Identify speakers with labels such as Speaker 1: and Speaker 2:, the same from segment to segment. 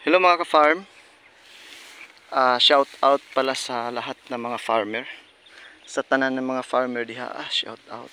Speaker 1: Hello mga ka-farm. Shout out pala sa lahat ng mga farmer. Sa tanan ng mga farmer diha, shout out.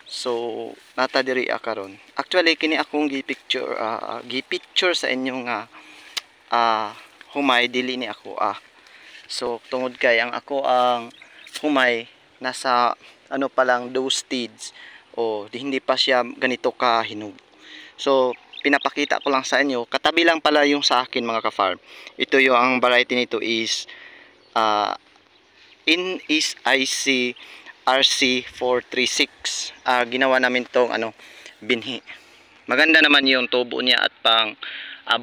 Speaker 1: So, nata diri karon. Actually kini akong gi-picture sa inyong humay dili ni ako So, tungod kay ang ako ang humay nasa ano pa lang those stage o hindi pa siya ganito ka hinog. So, pinapakita ko lang sa inyo, katabi lang pala yung sa akin mga ka-farm. Ito yung ang variety nito is IC RC436. Ginawa namin tong binhi. Maganda naman yung tubo niya at pang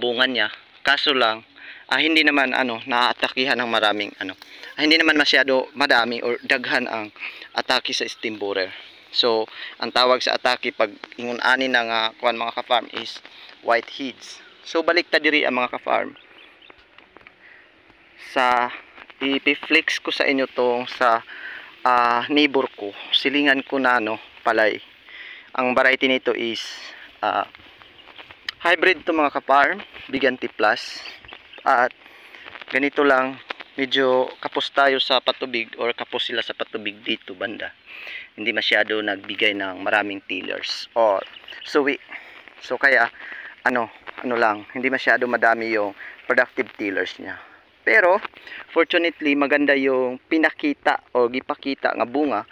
Speaker 1: bungan niya. Kaso lang hindi naman naaatakihan ng maraming hindi naman masyado madami or daghan ang atake sa stem borer. So, ang tawag sa atake pag ingon ani ng kuan mga ka-farm is white heads. So, balik ta diri ang mga ka-farm. Sa i-flex ko sa inyo tong sa neighbor ko. Silingan ko na palay. Ang variety nito is hybrid to mga ka-farm, Biganti Plus. At ganito lang, medyo kapos tayo sa patubig or kapos sila sa patubig dito banda. Hindi masyado nagbigay ng maraming tillers or suwi. So kaya lang, hindi masyado madami yung productive tillers niya. Pero fortunately maganda yung pinakita o gipakita nga bunga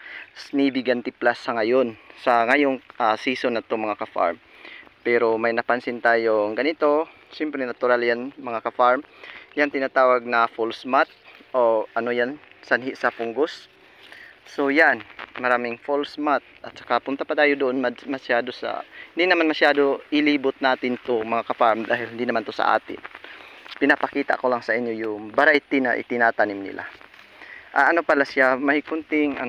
Speaker 1: ni Biganti Plus sa ngayong season na to mga ka-farm. Pero may napansin tayong ganito, siyempre natural yan mga ka-farm. Yan tinatawag na false mat o yan, sanhi sa fungus. So yan, maraming false mat at saka punta pa tayo doon hindi naman masyado ilibot natin to mga ka-farm dahil hindi naman to sa atin. Pinapakita ko lang sa inyo yung variety na itinatanim nila. Pala siya, may kunting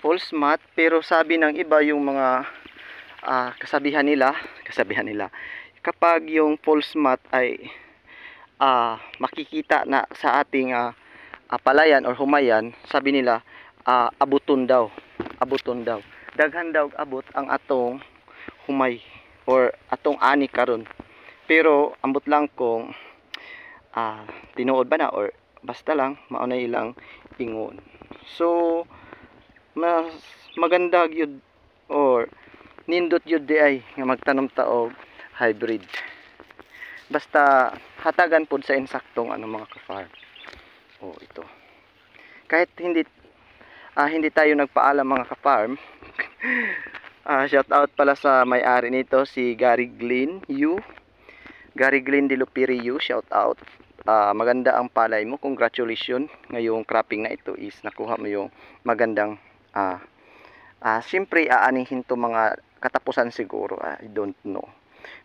Speaker 1: false mat, pero sabi ng iba yung mga kasabihan nila kapag yung false mat ay makikita na sa ating palayan or humayan, sabi nila abuton daw daghan daw abot ang atong humay or atong ani karon. Pero ambot lang kung tinuod ba na or basta lang maunay lang ingon. So mas maganda gyud or nindot yun di ay nga magtanom taog hybrid. Basta hatagan pod sa insaktong mga ka-farm. Ito. Kahit hindi tayo nagpaalam mga ka-farm. Shout out pala sa may-ari nito si Gary Glenn de Lupiri shout out. Maganda ang palay mo. Congratulations. Ngayong cropping na ito is nakuha mo yung magandang siyempre aanihin to mga katapusan siguro, I don't know.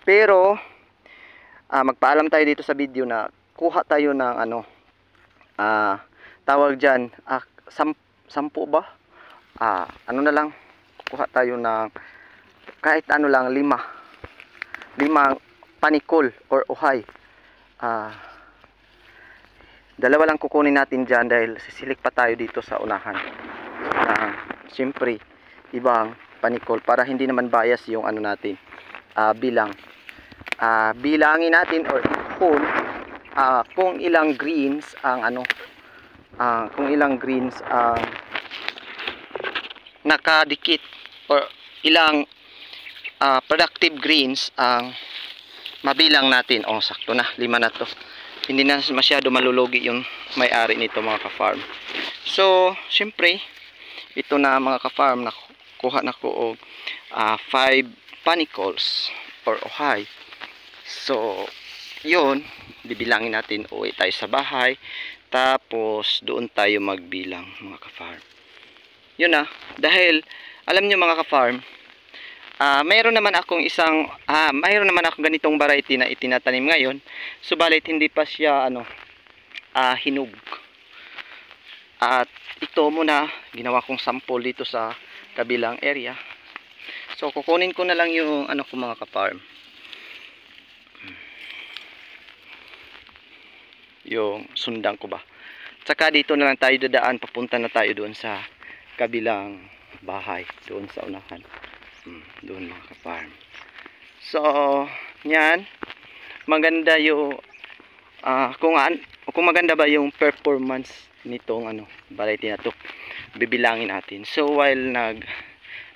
Speaker 1: Pero magpaalam tayo dito sa video na kuha tayo ng tawag dyan 10 ba? Na lang, kuha tayo ng kahit lang 5 panikol or uhay. Dalawa lang kukunin natin dyan dahil sisilik pa tayo dito sa unahan. Siyempre ibang panikol para hindi naman bias yung natin bilang bilangin natin or kung ilang greens ang nakadikit or ilang productive greens ang mabilang natin. Sakto na, 5 na to. Hindi na masyado malulugi yung may-ari nito mga ka-farm. So syempre ito na mga ka-farm, nakuha na ko 5 panicles or uhay. So yun, bibilangin natin, uwi tayo sa bahay, tapos doon tayo magbilang mga ka-farm. Yun dahil alam nyo mga ka-farm, mayroon naman akong ganitong variety na itinatanim ngayon, subalit hindi pa siya hinog. At ito muna ginawa kong sample dito sa kabilang area. So kukunin ko na lang yung ko mga ka-farm, yung sundan ko ba. Tsaka dito na lang tayo dadaan, papunta na tayo doon sa kabilang bahay, doon sa unahan. Doon mga ka-farm. So Yan, maganda yung kung maganda ba yung performance nitong variety na to, bibilangin natin. So while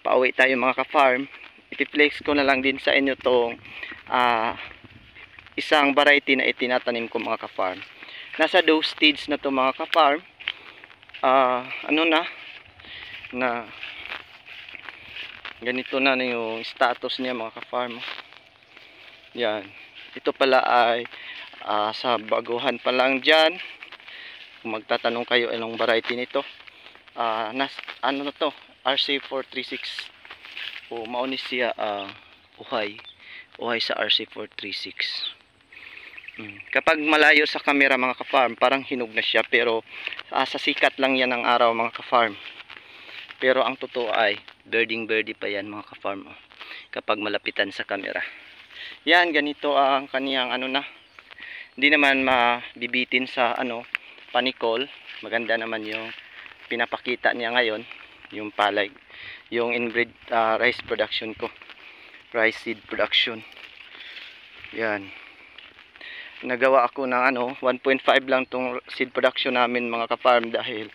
Speaker 1: pauwi tayo mga ka-farm, iti-flex ko na lang din sa inyo tong isang variety na itinatanim ko mga ka-farm. Nasa dose stage na to mga ka-farm. Na ganito na yung status niya mga ka-farm. Yan, ito pala ay sa baguhan pa lang dyan. Kung magtatanong kayo anong variety nito, ano na to, RC436 o mauni siya, uhay sa RC436. Kapag malayo sa camera mga ka-farm, parang hinog na siya, pero sa sikat lang yan ng araw mga ka-farm. Pero ang totoo ay birdie pa yan mga ka-farm, kapag malapitan sa camera. Yan, ganito ang kaniyang hindi naman mabibitin sa panikol. Maganda naman yung pinapakita niya ngayon, yung palay, yung inbreed rice production ko, rice seed production. Yan, nagawa ako ng 1.5 lang tong seed production namin mga ka-farm, dahil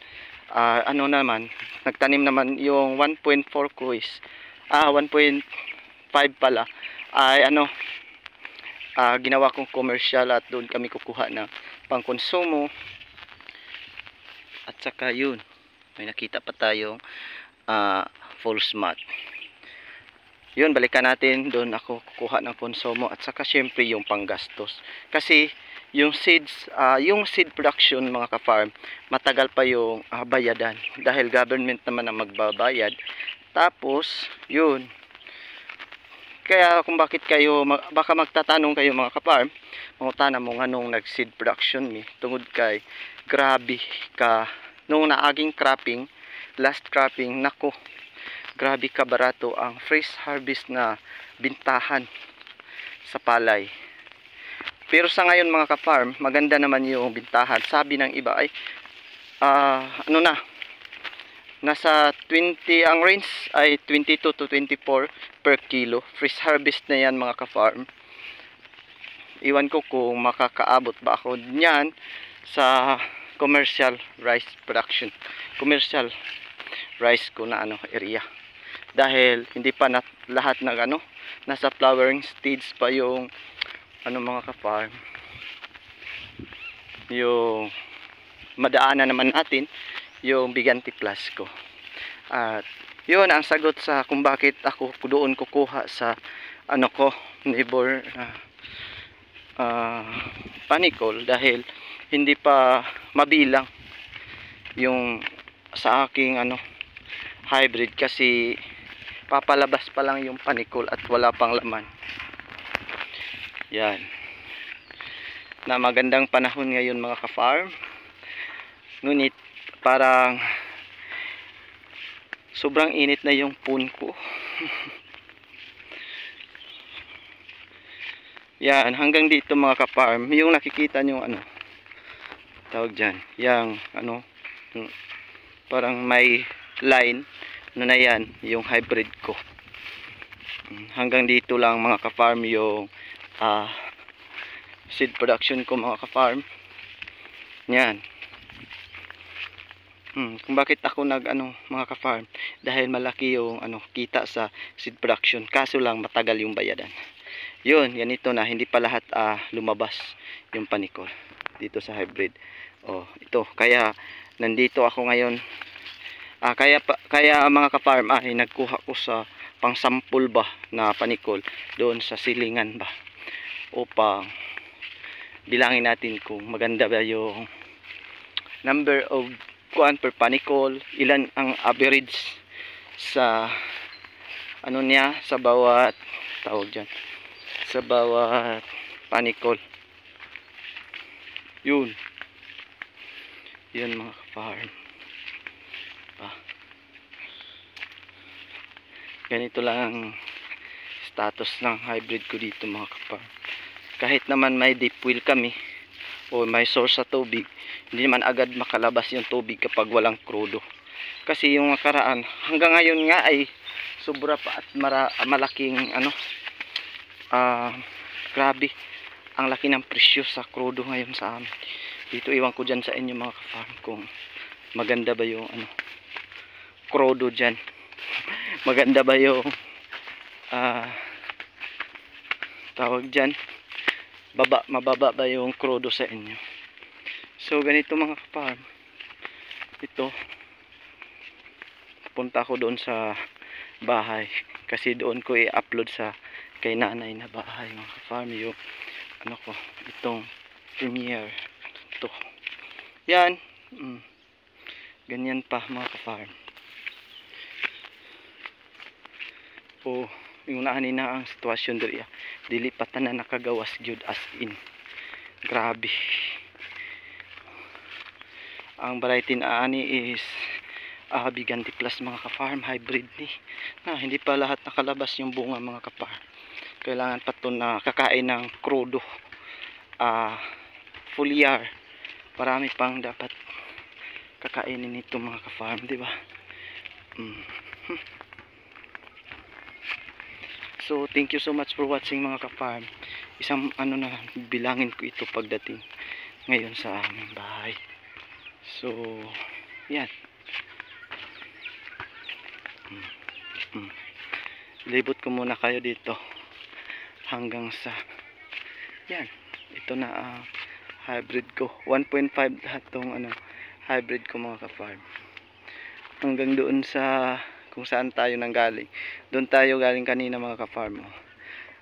Speaker 1: naman nagtanim naman yung 1.4 ko is 1.5 pala ay ginawa kong commercial, at doon kami kukuha ng pangkonsumo. At saka yun, may nakita pa tayong false mat. Yun, balikan natin, doon ako kukuha ng konsumo, at saka syempre yung panggastos. Kasi yung seed production mga ka-farm, matagal pa yung bayadan, dahil government naman ang magbabayad. Tapos yun, kaya kung bakit kayo baka magtatanong kayo mga ka-farm, mangutana mo nung nag-seed production mi, tungod kay grabe ka nung naaging cropping, last cropping, nako, grabe ka barato ang fresh harvest na bintahan sa palay. Pero sa ngayon mga ka-farm, maganda naman yung bintahan. Sabi ng iba ay nasa 20, ang range ay 22 to 24 per kilo. Fresh harvest na yan mga ka-farm. Iwan ko kung makakaabot ba ako niyan sa commercial rice production, commercial rice ko na area, dahil hindi pa lahat ng nasa flowering stage pa yung mga ka-farm, yung madaanan naman natin yung Biganti Plus ko. At yun ang sagot sa kung bakit ako doon kukuha sa neighbor panicol, dahil hindi pa mabilang yung sa aking hybrid, kasi papalabas pa lang yung panicol at wala pang laman. Yan, na magandang panahon ngayon mga ka-farm, ngunit parang sobrang init na yung pun ko. Yan, hanggang dito mga ka-farm, yung nakikita nyo tawag dyan, yung parang may line na yan, yung hybrid ko. Hanggang dito lang mga ka-farm yung seed production ko mga ka-farm. Yan. Kung bakit ako mga ka-farm, dahil malaki yung kita sa seed production, kaso lang matagal yung bayadan. Yun, ganito na, hindi pa lahat lumabas yung panicol dito sa hybrid. Ito, kaya nandito ako ngayon. Kaya mga ka-farm ay nagkuha ko sa pang-sample ba na panicol doon sa silingan ba, upang bilangin natin kung maganda ba yung number of kuan per panicol, ilan ang average sa niya sa bawat tawag dyan, sa bawat panicol. Yun mga farm. Ganito lang ang status ng hybrid ko dito mga ka-farm. Kahit naman may deep well kami o may source sa tubig, hindi naman agad makalabas yung tubig kapag walang krudo. Kasi yung nakaraan hanggang ngayon nga ay sobra pa at malaking Grabe, ang laki ng presyo sa krudo ngayon sa amin. Dito iwan ko dyan sa inyo mga ka-farm kung maganda ba yung krudo dyan. Maganda ba yung tawag dyan, mababa ba yung krudo sa inyo. So ganito mga ka-farm, ito punta ko doon sa bahay kasi doon ko i-upload sa kay nanay na bahay mga ka-farm yung ko, itong Premiere to. Yan, ganyan pa mga ka-farm. Yung naanin na ang sitwasyon diri, dili pa tanan nakagawas gyud, as in grabe. Ang variety na ani is Biganti Plus mga ka-farm, hybrid ni hindi pa lahat nakalabas yung bunga mga ka-farm. Kailangan pa to na kakain ng krudo, foliar, marami pang dapat kakainin nito mga ka-farm, di ba? So thank you so much for watching mga ka-farm. Isang na bilangin ko ito pagdating ngayon sa aming bahay. So yan, libot ko muna kayo dito hanggang sa yan, ito na hybrid ko 1.5 hatong hybrid ko mga ka-farm. Hanggang doon sa kung saan tayo nanggaling, doon tayo galing kanina mga ka-farm.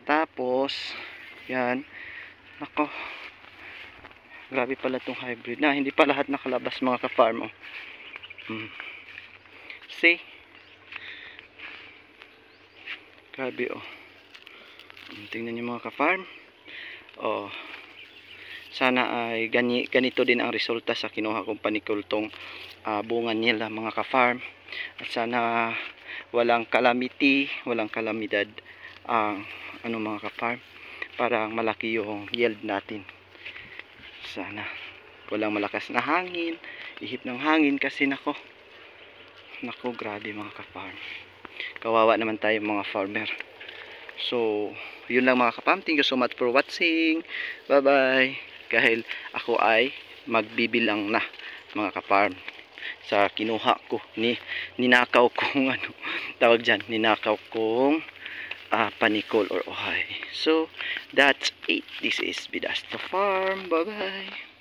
Speaker 1: Tapos yan, nako, grabe pala tong hybrid na hindi pa lahat nakalabas mga ka-farm. See, grabe tingnan nyo mga ka-farm. Sana ay ganito din ang resulta sa kinuha kong panikultong bunga nila mga ka-farm. At sana walang calamity, walang kalamidad ang mga ka-farm, para malaki yung yield natin. Sana walang malakas na hangin, ihip ng hangin, kasi nako grabe mga ka-farm, kawawa naman tayo mga farmer. So yun lang mga ka-farm, thank you so much for watching, bye bye. Dahil ako ay magbibilang na mga ka-farm sa kinuha ko, ninakaw kong tawag dyan, ninakaw kong panikol or ohay. So that's it, this is Bidasta Farm, bye bye.